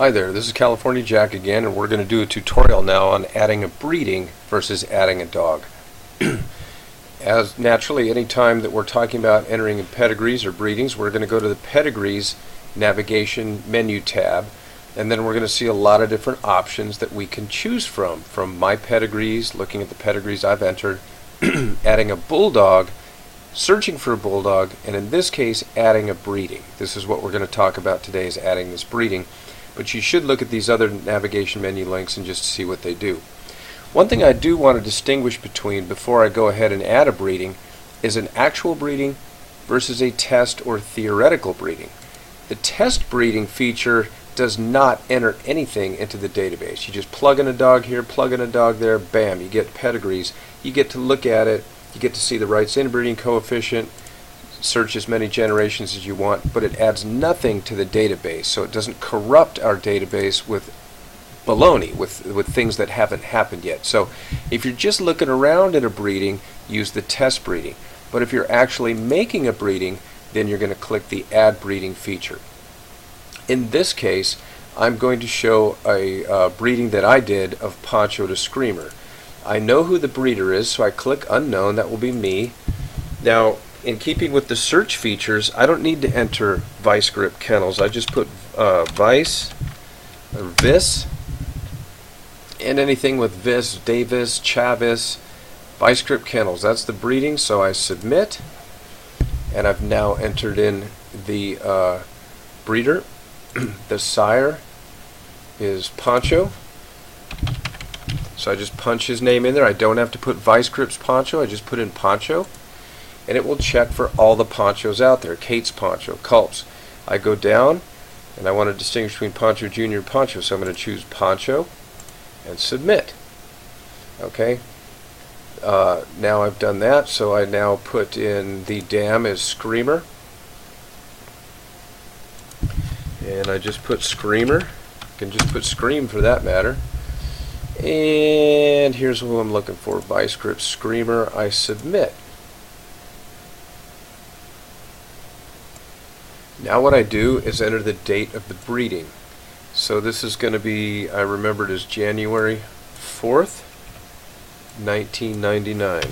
Hi there, this is California Jack again, and we're going to do a tutorial now on adding a breeding versus adding a dog. As naturally, any time that we're talking about entering in pedigrees or breedings, we're going to go to the pedigrees navigation menu tab, and then we're going to see a lot of different options that we can choose from my pedigrees, looking at the pedigrees I've entered, adding a bulldog, searching for a bulldog, and in this case adding a breeding. This is what we're going to talk about today, is adding this breeding. But you should look at these other navigation menu links and just see what they do. One thing I do want to distinguish between before I go ahead and add a breeding is an actual breeding versus a test or theoretical breeding. The test breeding feature does not enter anything into the database. You just plug in a dog here, plug in a dog there, bam, you get pedigrees. You get to look at it, you get to see the Wright's inbreeding coefficient, search as many generations as you want, but it adds nothing to the database, so it doesn't corrupt our database with baloney, with things that haven't happened yet. So if you're just looking around at a breeding, use the test breeding. But if you're actually making a breeding, then you're going to click the add breeding feature. In this case, I'm going to show a breeding that I did of Poncho to Screamer. I know who the breeder is, so I click unknown. That will be me. Now, in keeping with the search features, I don't need to enter vice grip kennels. I just put vice or vis, and anything with vis, Davis, Chavis, vice grip kennels. That's the breeding, so I submit, and I've now entered in the breeder. The sire is Poncho, so I just punch his name in there. I don't have to put vice grips Poncho, I just put in Poncho. And it will check for all the Ponchos out there. Kate's Poncho, Culp's. I go down, and I want to distinguish between Poncho Jr. and Poncho, so I'm going to choose Poncho and submit. Okay. Now I've done that, so I now put in the dam as Screamer. And I just put Screamer. You can just put Scream for that matter. And here's who I'm looking for, vice grip Screamer. I submit. Now what I do is enter the date of the breeding. So this is going to be, I remembered as January 4th, 1999.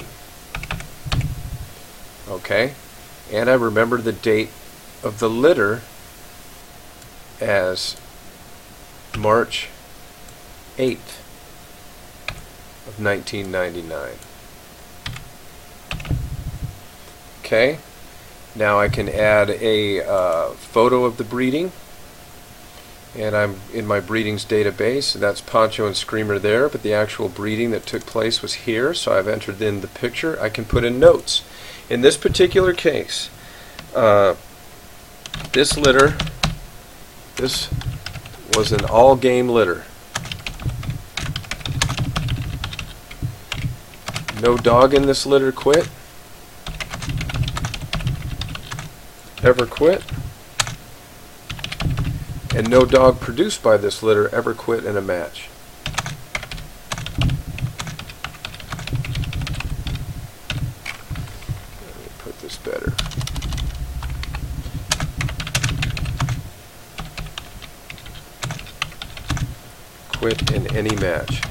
Okay, and I remember the date of the litter as March 8th of 1999. Okay. Now I can add a photo of the breeding, and I'm in my breedings database. That's Poncho and Screamer there, but the actual breeding that took place was here, so I've entered in the picture. I can put in notes. In this particular case, this litter, this was an all-game litter. No dog in this litter quit. Ever quit, and no dog produced by this litter ever quit in a match. Let me put this better. Quit in any match.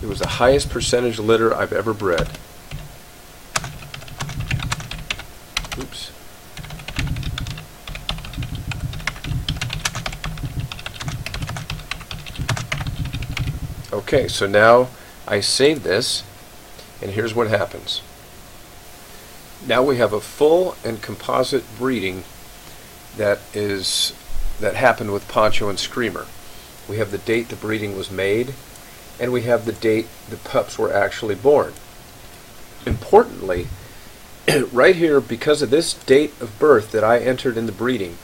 It was the highest percentage litter I've ever bred. Oops. Okay, so now I save this, and here's what happens. Now we have a full and composite breeding that happened with Poncho and Screamer. We have the date the breeding was made, and we have the date the pups were actually born. Importantly, right here, because of this date of birth that I entered in the breeding,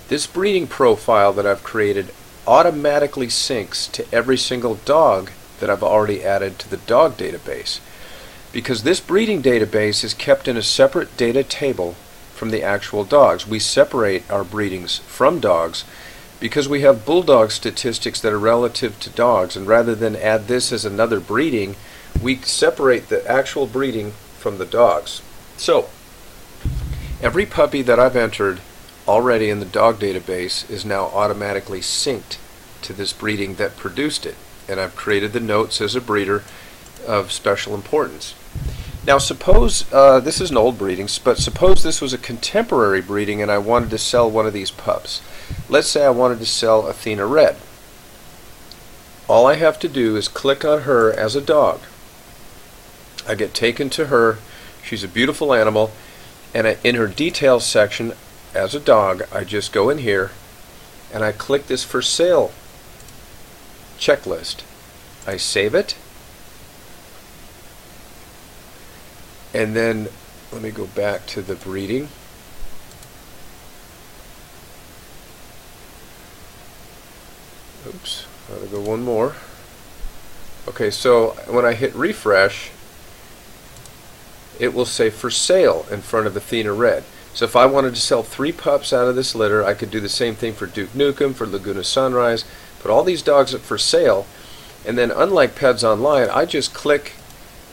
this breeding profile that I've created automatically syncs to every single dog that I've already added to the dog database. Because this breeding database is kept in a separate data table from the actual dogs. We separate our breedings from dogs because we have bulldog statistics that are relative to dogs, and rather than add this as another breeding, we separate the actual breeding from the dogs. So every puppy that I've entered already in the dog database is now automatically synced to this breeding that produced it. And I've created the notes as a breeder of special importance. Now suppose, this is an old breeding, but suppose this was a contemporary breeding and I wanted to sell one of these pups. Let's say I wanted to sell Athena Red. All I have to do is click on her as a dog. I get taken to her. She's a beautiful animal, and in her details section as a dog, I just go in here and I click this for sale checklist. I save it, and then let me go back to the breeding. Oops, gotta go one more. Okay, so when I hit refresh, it will say for sale in front of Athena Red. So if I wanted to sell 3 pups out of this litter, I could do the same thing for Duke Nukem, for Laguna Sunrise, put all these dogs up for sale, and then unlike Pets Online, I just click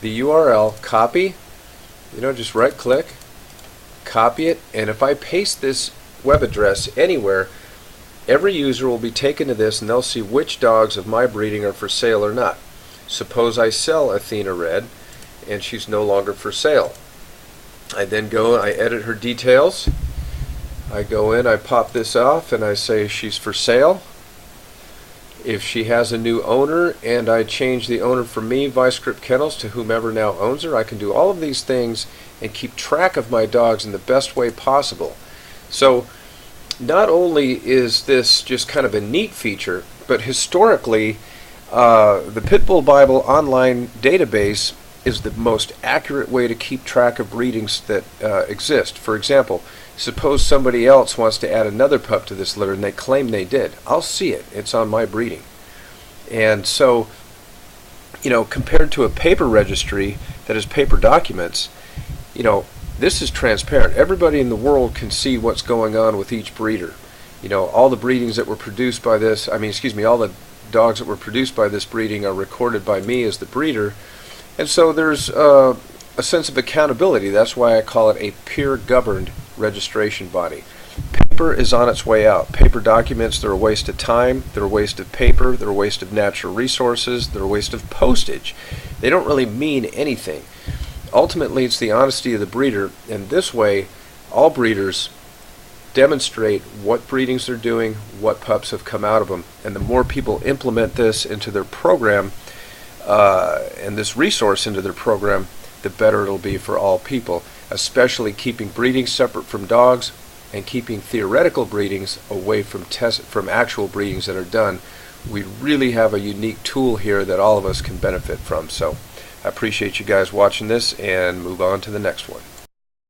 the URL, copy, just right click, copy it, and if I paste this web address anywhere, every user will be taken to this and they'll see which dogs of my breeding are for sale or not. Suppose I sell Athena Red and she's no longer for sale. I then go and I edit her details. I go in, I pop this off, and I say she's for sale. If she has a new owner and I change the owner from me, Vice-Grip Kennels, to whomever now owns her, I can do all of these things and keep track of my dogs in the best way possible. So not only is this just kind of a neat feature, but historically the Pitbull Bible online database is the most accurate way to keep track of breedings that exist. For example, suppose somebody else wants to add another pup to this litter and they claim they did. I'll see it. It's on my breeding. And so, compared to a paper registry that is paper documents, this is transparent. Everybody in the world can see what's going on with each breeder. All the breedings that were produced by this, all the dogs that were produced by this breeding are recorded by me as the breeder. And so there's a sense of accountability. That's why I call it a peer-governed registration body. Paper is on its way out. Paper documents, they're a waste of time, they're a waste of paper, they're a waste of natural resources, they're a waste of postage. They don't really mean anything. Ultimately, it's the honesty of the breeder, and this way, all breeders demonstrate what breedings they're doing, what pups have come out of them, and the more people implement this into their program, and this resource into their program, the better it'll be for all people, especially keeping breedings separate from dogs and keeping theoretical breedings away from actual breedings that are done. We really have a unique tool here that all of us can benefit from. So I appreciate you guys watching this, and move on to the next one.